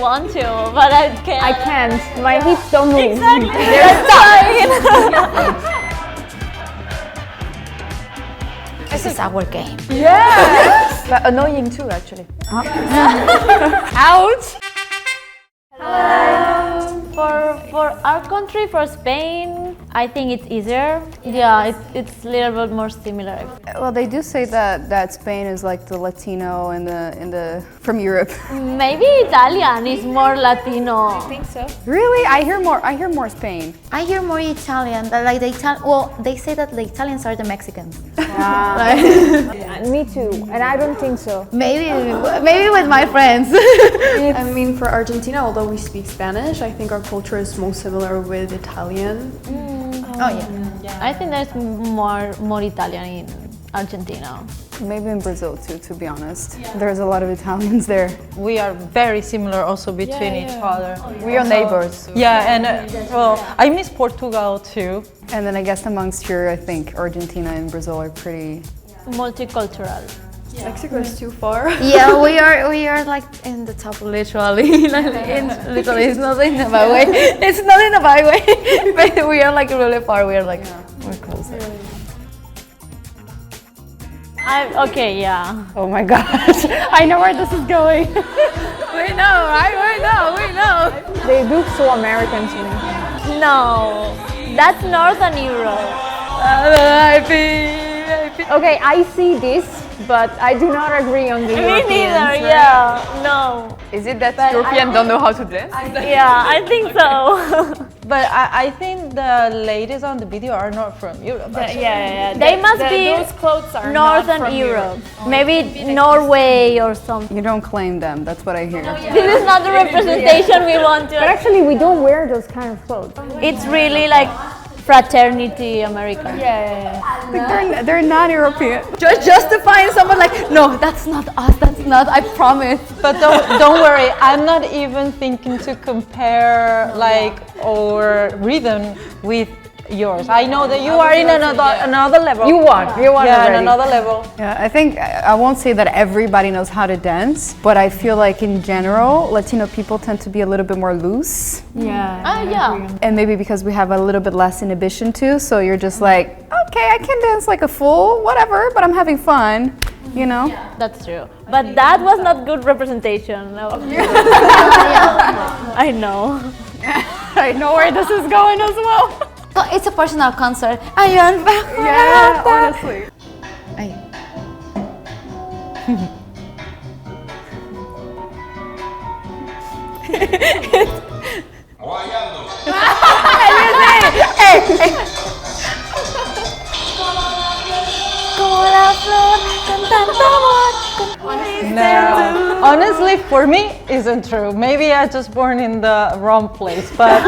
want to, but I can't. I can't. My hips don't move. Exactly. They're stuck. This is our game. Yes. But annoying too, actually. Ouch. For our country, for Spain, I think it's easier. Yeah, it's a little bit more similar. Well, they do say that Spain is like the Latino in the from Europe. Maybe Italian is more Latino. I think so. Really? I hear more Spain. I hear more Italian. Like they say that the Italians are the Mexicans. Me too, and I don't think so. Maybe with my friends. I mean, for Argentina, although we speak Spanish, I think our culture is most similar with Italian. Oh yeah. I think there's more Italian in Argentina. Maybe in Brazil too, to be honest. There's a lot of Italians there. We are very similar also between each other. We are neighbors. Yeah, and well, I miss Portugal too. And then I guess amongst here, I think Argentina and Brazil are pretty... Multicultural. Mexico is too far. Yeah, we are like in the top, literally. Literally, it's not in a bad way. It's not in a bad way, but we are like really far. We are like we're closer. Okay, yeah. Oh my gosh, I know where this is going. We know, right? We know. They look so American to me. No, that's Northern Europe. Okay, I see this, but I do not agree on the Me Europeans. neither, yeah. No. Is it that Europeans don't know how to dance? Yeah, I think so. But I think the ladies on the video are not from Europe. Yeah. They must be those clothes are not Northern from Europe. Maybe Norway or something. You don't claim them, that's what I hear. This is not the representation we want But to. actually, we don't wear those kind of clothes. It's really like fraternity America. Yeah. They're not European. Just to find someone like, no, that's not us. That's not. I promise. But don't worry, I'm not even thinking to compare like our rhythm with yours. I know that you are in another level. You won Yeah, already. on another level. Yeah, I think I won't say that everybody knows how to dance, but I feel like in general, Latino people tend to be a little bit more loose. Yeah. And maybe because we have a little bit less inhibition too, so you're just like, okay, I can dance like a fool, whatever, but I'm having fun, you know? That's true. But that was not good representation. No. I know. I know where this is going as well. So it's a personal concert. Yeah, honestly. No, honestly, for me, isn't true. Maybe I just born in the wrong place, but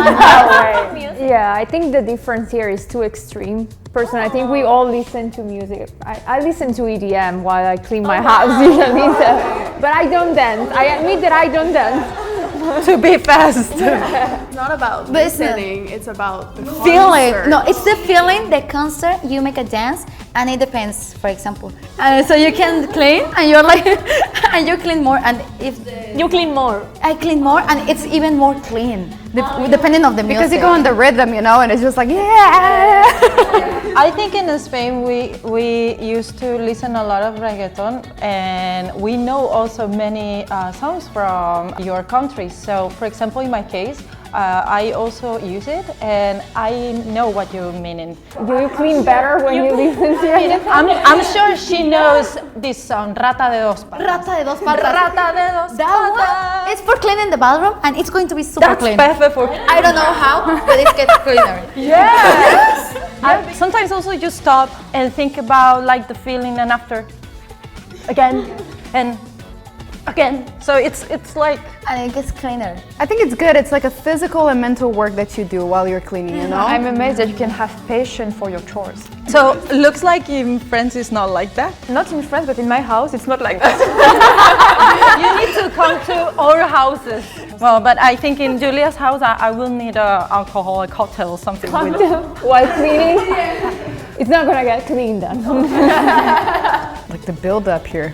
Yeah, I think the difference here is too extreme. Personally, I think we all listen to music. I listen to EDM while I clean my house usually, but I don't dance. I admit that I don't dance. to be fast. It's not about listening, it's about the Feeling. concert. No, it's the feeling. The concert. You make a dance, and it depends. For example, and so you can clean, and you're like, and you clean more, and if You clean more. I clean more, and it's even more clean, depending on the music. Because you go on the rhythm, you know, and it's just like, yeah. I think in Spain we used to listen a lot of reggaeton, and we know also many songs from your country. So, for example, in my case, I also use it, and I know what you're meaning. Do you clean better when you listen to it? I'm sure she knows this song, Rata de dos patas. Rata de dos patas. Rata de dos That patas. one, it's for cleaning the bathroom, and it's going to be super That's clean. perfect for. I don't know how, but it gets cleaner. Sometimes also you stop and think about like the feeling, and after again and again. So it's like And it gets cleaner. I think it's good. It's like a physical and mental work that you do while you're cleaning, you know? I'm amazed that you can have patience for your chores. so. Looks like in France it's not like that. Not in France, but in my house, it's not like that. You need to come to our houses. Well, but I think in Giulia's house I will need a alcoholic cocktail or something. With it. While cleaning, it's not gonna get clean then. Like the build up here.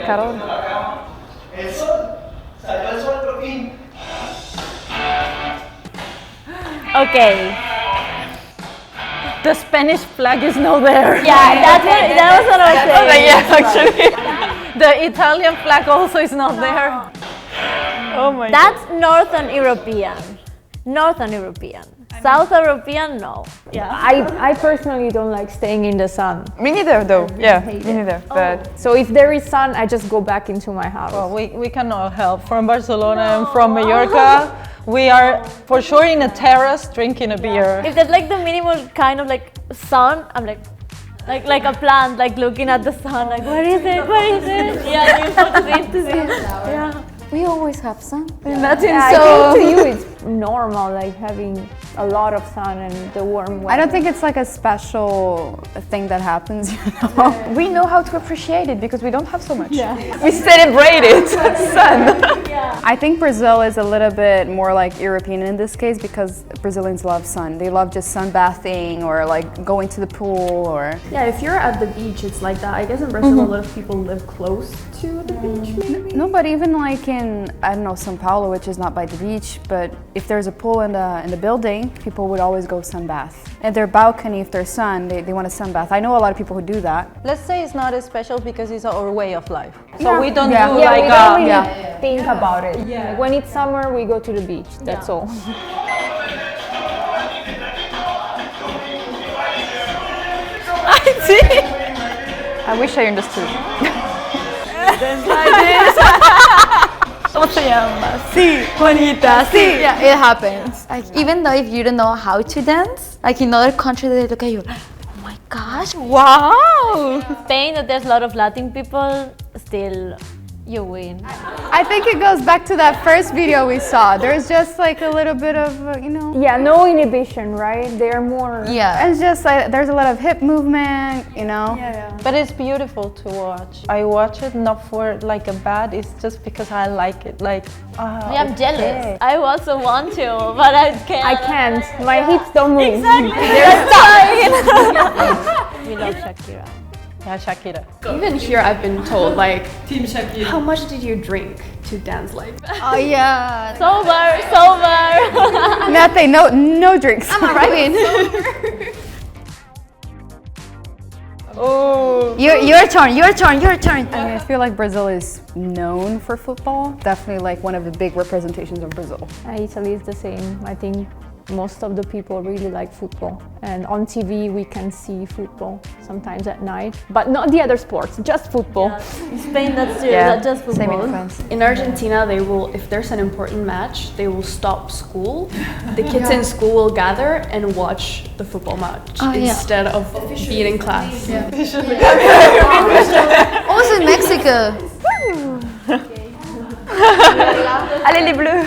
calor. Okay. The Spanish flag is not there. Yeah, that was what I was saying. Yeah, actually. The Italian flag also is not there. Oh my god. That's Northern European. Northern European. South European, no. Yeah. I personally don't like staying in the sun. Me neither, though. Yeah, me neither. But So if there is sun, I just go back into my house. Well, we cannot help. From Barcelona and from Mallorca, we are for sure in a terrace drinking a beer. If there's like the minimal kind of like sun, I'm like a plant, like looking at the sun, like where is it? Where is it? Yeah, you put it in. Yeah. we always have sun. I think to you it's normal, like having a lot of sun and the warm weather. I don't think it's like a special thing that happens, you know? We know how to appreciate it because we don't have so much. We celebrate it, sun. I think Brazil is a little bit more like European in this case because Brazilians love sun. They love just sunbathing or like going to the pool or... Yeah, if you're at the beach, it's like that. I guess in Brazil, a lot of people live close to the beach, maybe? No, but even like in, I don't know, São Paulo, which is not by the beach, but if there's a pool in the building, people would always go sunbath. At their balcony, if there's sun, they want to sunbath. I know a lot of people who do that. Let's say it's not as special because it's our way of life. So we don't do Yeah, like we don't really think about it. Like when it's summer, we go to the beach. That's all. I wish I understood. ¿Cómo se llama? Sí, Juanita, sí. Yeah, it happens. Like even though if you don't know how to dance, like in other countries they look at you, oh my gosh, wow. Spain, that there's a lot of Latin people, still you win. I think it goes back to that first video we saw. There's just like a little bit of, you know... Yeah, no inhibition, right? They're more... Yeah. It's just like, there's a lot of hip movement, you know? But it's beautiful to watch. I watch it not for like a bad, it's just because I like it. Like, I'm jealous. I also want to, but I can't. I can't. My hips don't move. Exactly. We love Shakira. yeah, Shakira. Even here, I've been told, like, how much did you drink to dance like that? Oh yeah. Sober. Nothing, no drinks. I'm arriving. Oh. Your turn. I mean, I feel like Brazil is known for football. Definitely like one of the big representations of Brazil. Italy is the same. I think most of the people really like football. And on TV, we can see football sometimes at night, but not the other sports, just football. Spain, that's serious, not just Same in football. France. In Argentina, they will, if there's an important match, they will stop school. The kids in school will gather and watch the football match instead of being in class. Also in Mexico. Allez les bleus.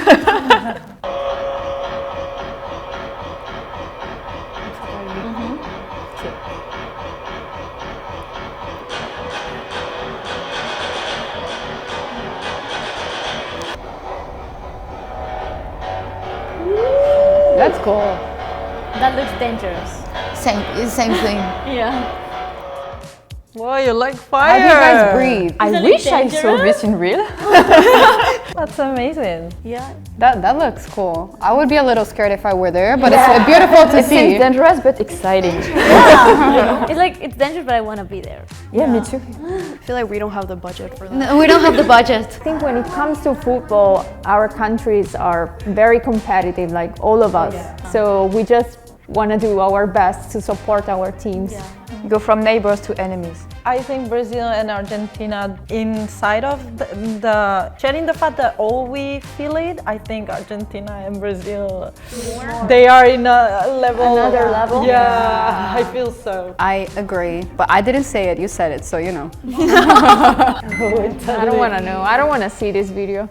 That's cool. That looks dangerous. Same thing. Yeah. Wow, you like How fire. do you guys breathe? I Isn't it wish I saw dangerous? this in real. That's amazing. Yeah. That looks cool. I would be a little scared if I were there, but it's beautiful to see. It's dangerous but exciting. It's like, it's dangerous, but I want to be there. Yeah, me too. I feel like we don't have the budget for that. No, we don't have the budget. I think when it comes to football, our countries are very competitive, like all of us. So we just want to do our best to support our teams. Go from neighbors to enemies. I think Brazil and Argentina, inside of the sharing the fact that all we feel it, I think Argentina and Brazil, they are in a level. Another level? Yeah, I feel so. I agree, but I didn't say it, you said it, so you know. I don't want to know. I don't want to see this video.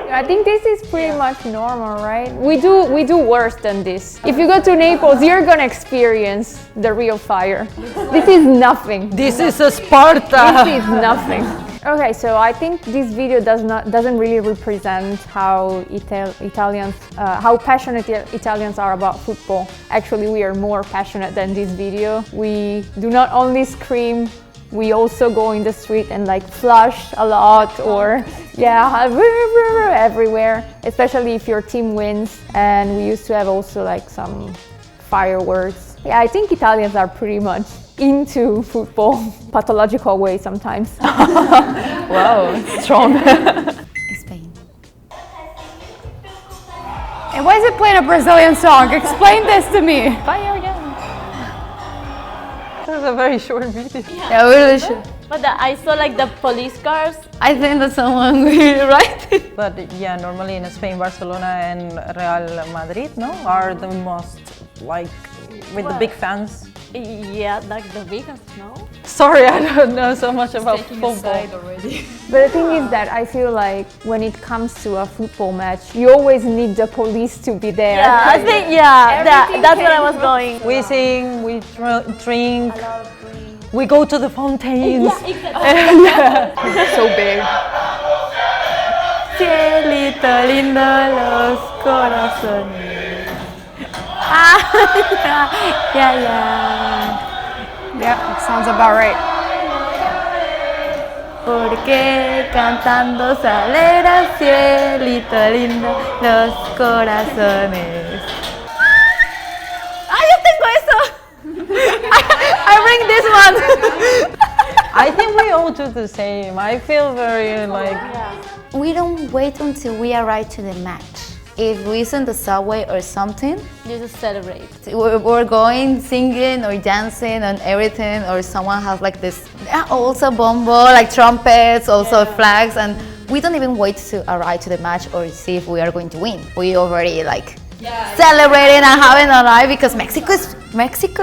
I think this is pretty much normal, right? We do worse than this. If you go to Naples, you're gonna experience the real fire. This is nothing. This is a Sparta. This is nothing. Okay, so I think this video doesn't really represent how Italians, how passionate Italians are about football. Actually, we are more passionate than this video. We do not only scream, we also go in the street and like flush a lot, or everywhere, especially if your team wins. And we used to have also like some fireworks. Yeah, I think Italians are pretty much into football, pathological way sometimes. Wow, strong. Spain. And why is it playing a Brazilian song? Explain this to me. Fire again. This is a very short video. Yeah, we really should. But I saw like the police cars. I think that's someone will, right? But yeah, normally in Spain, Barcelona and Real Madrid, no, are the most like with the big fans. Yeah, like the biggest, no? Sorry, I don't know so much about football. But the thing is that I feel like when it comes to a football match, you always need the police to be there. Yeah, I think, that's what I was going. We sing, we drink, we go to the fountains. So big. Cielito lindo, los corazones. Yeah, sounds about right. Porque cantando se alegra, cielito lindo, los corazones. ¡Ah, yo tengo eso! I bring this one. I think we all do the same. I feel very like... We don't wait until we arrive to the match. If we in the subway or something, You just celebrate. we're going singing or dancing and everything, or someone has like this also bombo, like trumpets, also flags, and we don't even wait to arrive to the match or see if we are going to win. We already like celebrating and having a life, because Mexico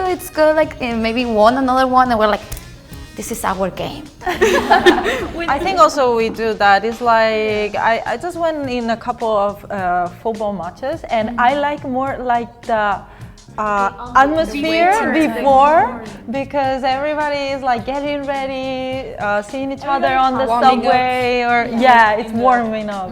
it's good, like maybe won another one, and we're like, this is our game. I think also we do that. It's like I just went in a couple of football matches, and I like more like the atmosphere before, because everybody is like getting ready, seeing each other on the subway, or it's warming up.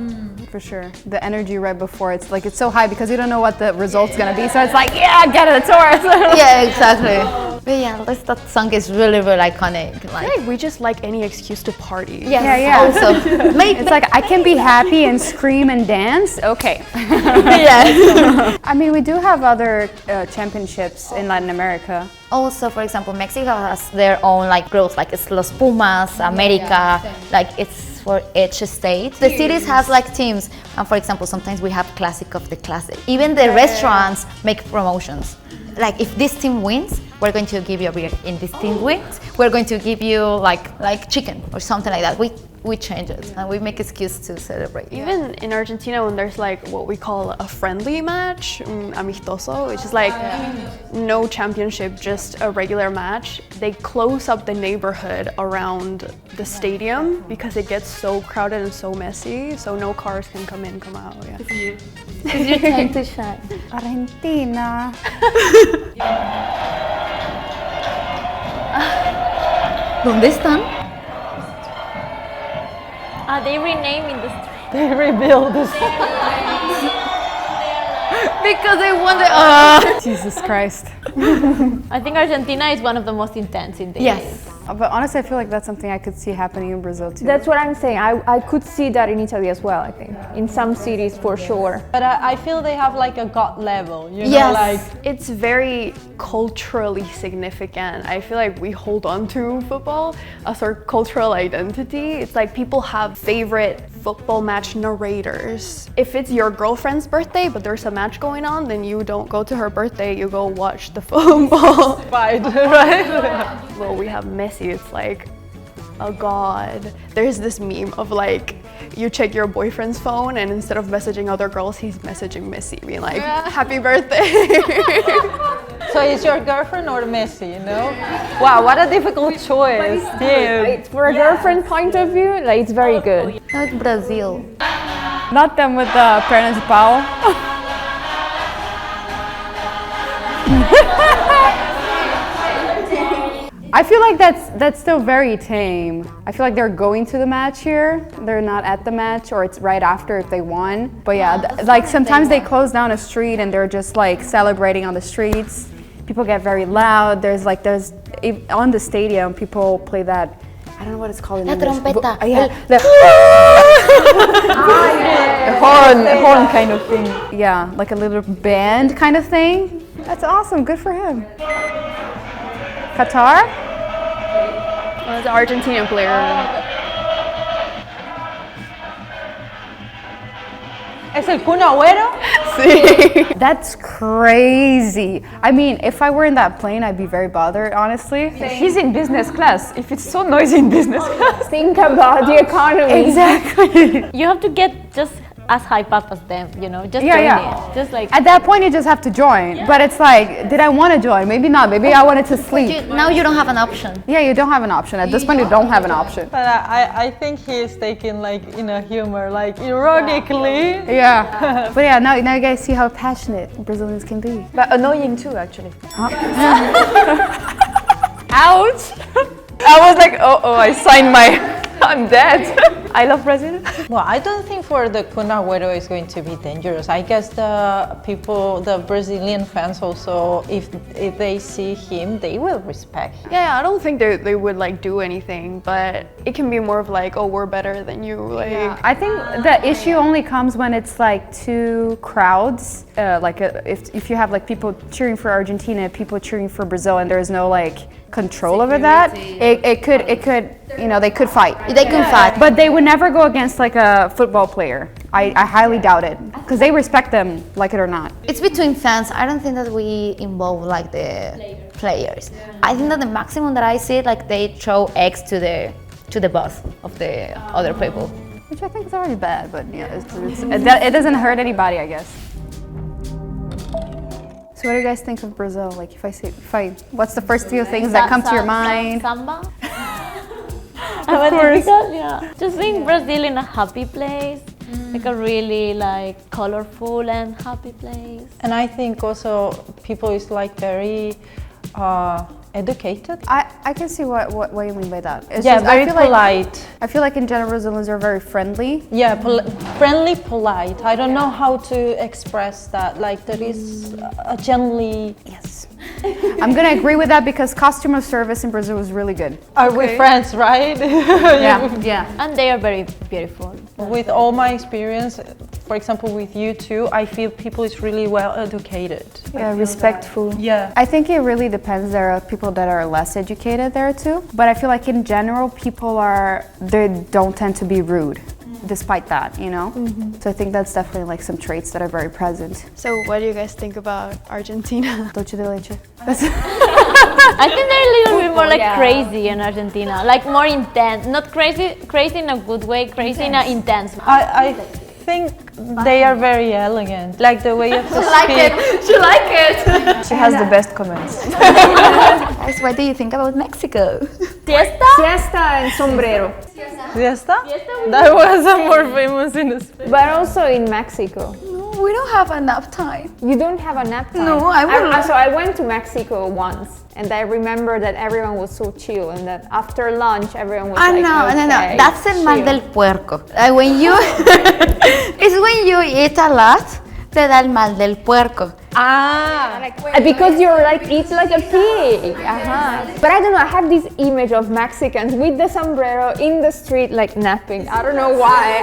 For sure. The energy right before, it's like it's so high because you don't know what the result's gonna be. So it's like, get it, it's ours. Yeah, exactly. But yeah, that song is really, really iconic. I think we just like any excuse to party. Yeah. Also, It's like I can be happy and scream and dance. Okay. yeah. I mean, we do have other championships in Latin America. Also, for example, Mexico has their own like groups, like it's Los Pumas, America, like it's for each state. The cities has like teams, and for example, sometimes we have classic of the classic. Even the restaurants make promotions. Like if this team wins, we're going to give you a beer. In this team wins, we're going to give you like chicken or something like that. We change it and we make excuse to celebrate. Even in Argentina, when there's like what we call a friendly match, amistoso, which is like no championship, just a regular match, they close up the neighborhood around the stadium because it gets so crowded and so messy, so no cars can come in, come out. Yeah. It's your time to shine. Argentina. ¿Dónde están? They renaming the street. They rebuild this. Because they won the. Jesus Christ. I think Argentina is one of the most intense in the Yes. But honestly, I feel like that's something I could see happening in Brazil too. That's what I'm saying. I could see that in Italy as well, I think. In some cities, for sure. But I feel they have like a God level, you know, Yes. like It's very culturally significant. I feel like we hold on to football as our cultural identity. It's like people have favorite football match narrators. If it's your girlfriend's birthday but there's a match going on, then you don't go to her birthday, you go watch the football. fight, right? Well, we have Messi, it's like a god. There's this meme of like, you check your boyfriend's phone and instead of messaging other girls, he's messaging Messi, being like, happy birthday. So it's your girlfriend or Messi, you know? Wow, what a difficult choice. Damn. For a girlfriend point of view, like, it's very good. Like Brazil. Not them with the pernas de pau. I feel like that's still very tame. I feel like they're going to the match here. They're not at the match, or it's right after if they won. But yeah, like sometimes they close down a street and they're just like celebrating on the streets. People get very loud. There's on the stadium, people play that. I don't know what it's called in La English. trompeta. Yeah, The horn kind of thing. yeah, like a little band kind of thing. That's awesome. Good for him. Qatar? Oh, it's an Argentinian player. ¿Es el Kun Agüero? That's crazy. I mean, if I were in that plane, I'd be very bothered, honestly. He's in business class. If it's so noisy in business class, think about the economy. Exactly. You have to get just as hype up as them, you know, just Yeah, join yeah. it. Just like At that point, you just have to join. But it's like, did I want to join? Maybe not. Maybe I wanted to sleep. Now you don't have an option. Yeah, you don't have an option. At this point, you don't have an option. But I think he is taking like in a humor, like ironically. Yeah. But yeah, now you guys see how passionate Brazilians can be. But annoying too, actually. Ouch! I was like, oh, I signed my. I'm dead. I love Brazil. Well, I don't think for the Kun Agüero is going to be dangerous. I guess the people, the Brazilian fans also, if they see him, they will respect him. Yeah, I don't think they would like do anything, but it can be more of like, oh, we're better than you. Like, I think the issue only comes when it's like two crowds. If you have like people cheering for Argentina, people cheering for Brazil, and there's no like control over that, it could they could fight. They can fight. But they would never go against like a football player. I highly doubt it, because they respect them, like it or not. It's between fans. I don't think that we involve like the players. I think that the maximum that I see, like they throw eggs to the bus of the other people. Which I think is already bad, but yeah, it doesn't hurt anybody, I guess. So what do you guys think of Brazil? Like what's the first few things that come to your mind? Samba. Of course. Yeah. Just seeing Brazil in a happy place, like a really like colorful and happy place. And I think also people is like very educated. I can see what you mean by that. It's Yeah, just, very I feel polite. I feel like in general Brazilians are very friendly. Yeah, friendly, polite. I don't know how to express that. Like there is a gently. Yes. I'm gonna agree with that, because customer service in Brazil is really good. Are we friends, right? Yeah. And they are very beautiful. With all my experience, for example, with you too, I feel people is really well educated. Yeah, respectful. Yeah. I think it really depends. There are people that are less educated there too, but I feel like in general they don't tend to be rude, despite that, you know. So I think that's definitely like some traits that are very present. so what do you guys think about Argentina? Doce de leche. I think they're a little bit more like crazy in Argentina, like more intense. Not crazy in a good way, crazy in an intense. I think they are very elegant, like the way of to speak. She like it. She has the best comments. Guys, what do you think about Mexico? Siesta? Siesta and sombrero. Siesta? That was a more famous in Spain. But also in Mexico. No, we don't have enough time. You don't have a nap time? No, So I went to Mexico once, and I remember that everyone was so chill, and that after lunch everyone was like, No. okay, That's el mal chill. del puerco. When you, it's when you eat a lot, te da el mal del puerco. Because you're like, eat like a pig. But I don't know, I have this image of Mexicans with the sombrero in the street like napping. I don't know why.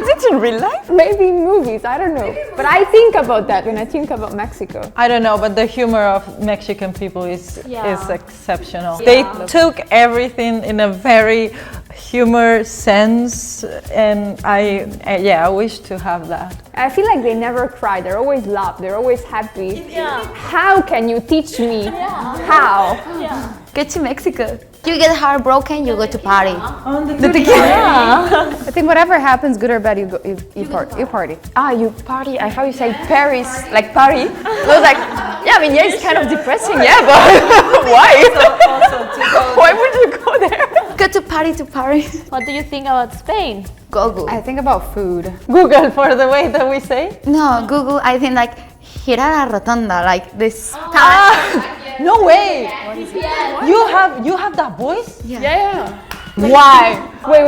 Is it in real life? Maybe in movies, I don't know. But I think about that when I think about Mexico. I don't know, but the humor of Mexican people is exceptional. They took everything in a very humor sense, and I wish to have that. I feel like they never cry, they're always laugh, they're always happy. How can you teach me? How? Get to Mexico. You get heartbroken, you go to party. I think whatever happens, good or bad, you party. You party? I thought you say Paris, like Paris. I was like, it's kind of depressing, but why? Why would you go there? Go to Paris. What do you think about Spain? Google. I think about food. Google for the way that we say. No, Google, I think like gira la rotonda, like this. No way! You have that voice? Yeah. Why? Wait.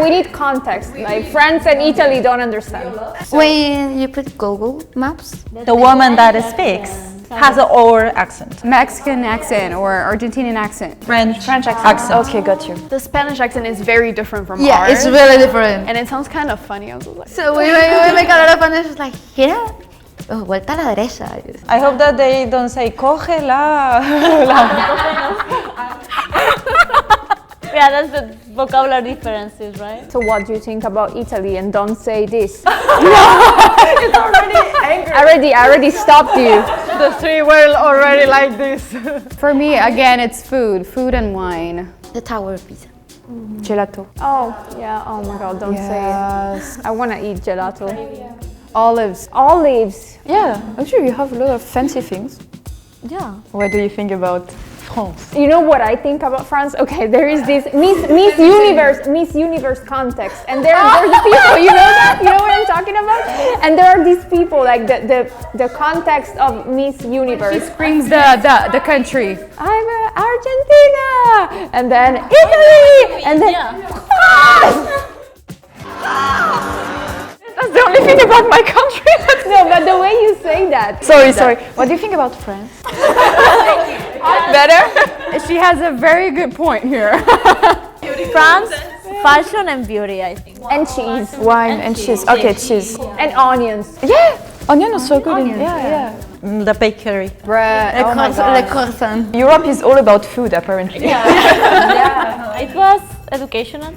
We need context. Like France and Italy don't understand. When you put Google Maps, The woman that speaks has an or accent. Mexican accent or Argentinian accent. French accent. Okay, got you. The Spanish accent is very different from yeah, ours. it's really different. And it sounds kind of funny. I was like, So we make a lot of fun. It's just like, gira, vuelta a la derecha. I hope that they don't say cógela. Yeah, that's the vocabulary differences, right? So what do you think about Italy? And don't say this. It's already angry. I already stopped you. The three were already like this. For me, again, it's food and wine. The Tower of Pisa. Gelato. Oh yeah. Oh my God! Don't say it. I want to eat gelato. Olives. Olives. Yeah, actually you have a lot of fancy things. Yeah. What do you think about France? You know what I think about France? Okay, there is this Miss Universe context, and there's people. You know that? You know what I'm talking about? And there are these people like the context of Miss Universe. Screams the country. I'm Argentina, and then Italy, and then That's the only thing about my country. no, but the way you say that. Sorry. What do you think about France? Better? She has a very good point here. France, fashion and beauty, I think. And cheese Wine and cheese. Okay, cheese. and onions. Yeah, onion is so good. Yeah. The bakery. Bread. Le croissant. Europe is all about food, apparently. It was educational.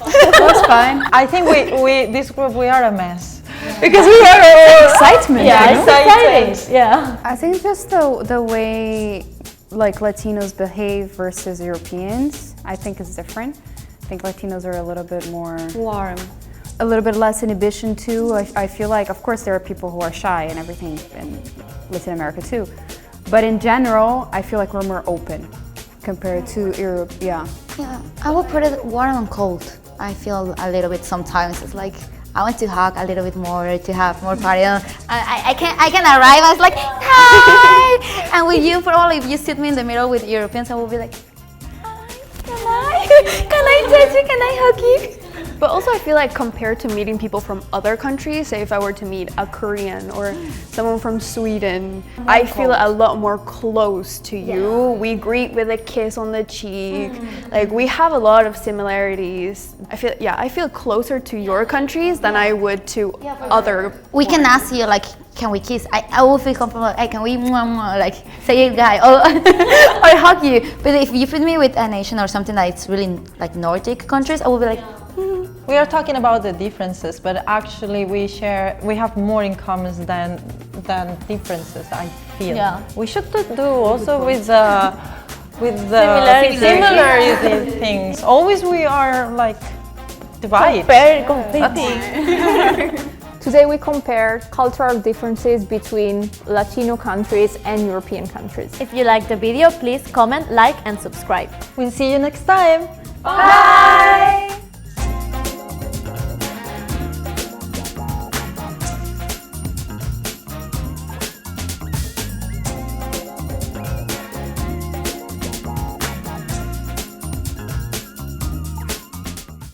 That's fine. I think we this group we are a mess because we are Excitement. Yeah, you it's know? exciting. Yeah. I think just the way like Latinos behave versus Europeans, I think is different. I think Latinos are a little bit more warm. a little bit less inhibition too. I feel like, of course, there are people who are shy and everything in Latin America too. But in general, I feel like we're more open compared to Europe. Yeah. Yeah, I will put it warm and cold. I feel a little bit sometimes. It's like I want to hug a little bit more, to have more party. I can arrive. I was like, hi, and with you, probably if you sit me in the middle with Europeans, I will be like, hi, can I touch you? Can I hug you? But also I feel like compared to meeting people from other countries, say if I were to meet a Korean or someone from Sweden, I feel a lot more close to you. We greet with a kiss on the cheek. Like we have a lot of similarities. I feel closer to your countries than I would to other. We can ask you like, can we kiss? I will feel comfortable. Hey, can we like say it, guy, or hug you? But if you put me with a nation or something that's really like Nordic countries, I will be like. We are talking about the differences, but actually we have more in common than differences, I feel. Yeah. We should do also with the Similarities. things. Always we are like divided. Very competing. Today we compare cultural differences between Latino countries and European countries. If you like the video, please comment, like and subscribe. We'll see you next time. Bye!